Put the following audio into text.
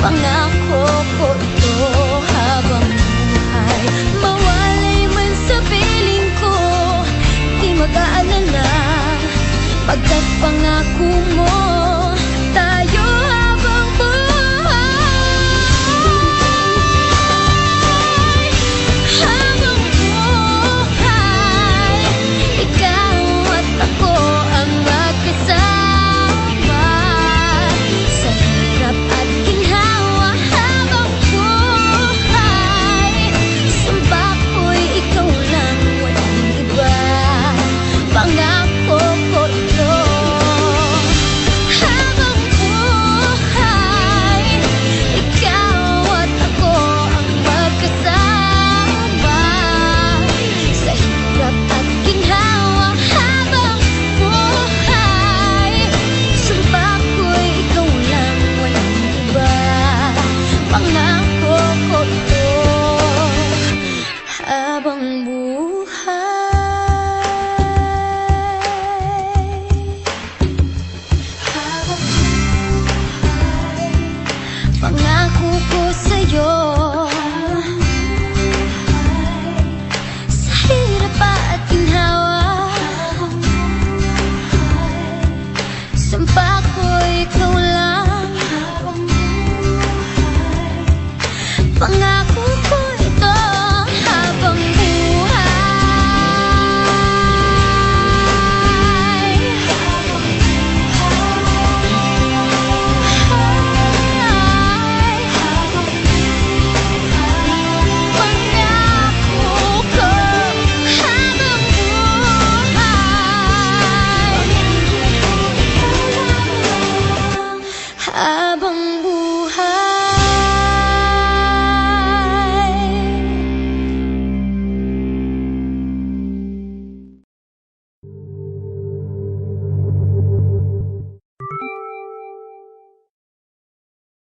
Pangako ko ito habang buhay. Mawalay man sa piling ko, di mag-aalala, pagkat pangako mo tayo habang buhay. Habang buhay, ikaw at ako ang magkasama sa hirap at ginhawa. Habang buhay, sumba ko'y ikaw lang, walang iba. Pangako ko ito. Habang buhay, ikaw at ako ang magkasama sa hirap at ginhawa. Habang buhay, sumba ko'y ikaw lang, walang iba. Pangako ko ito. Habang buhay, habang buhay, pangako ko sa'yo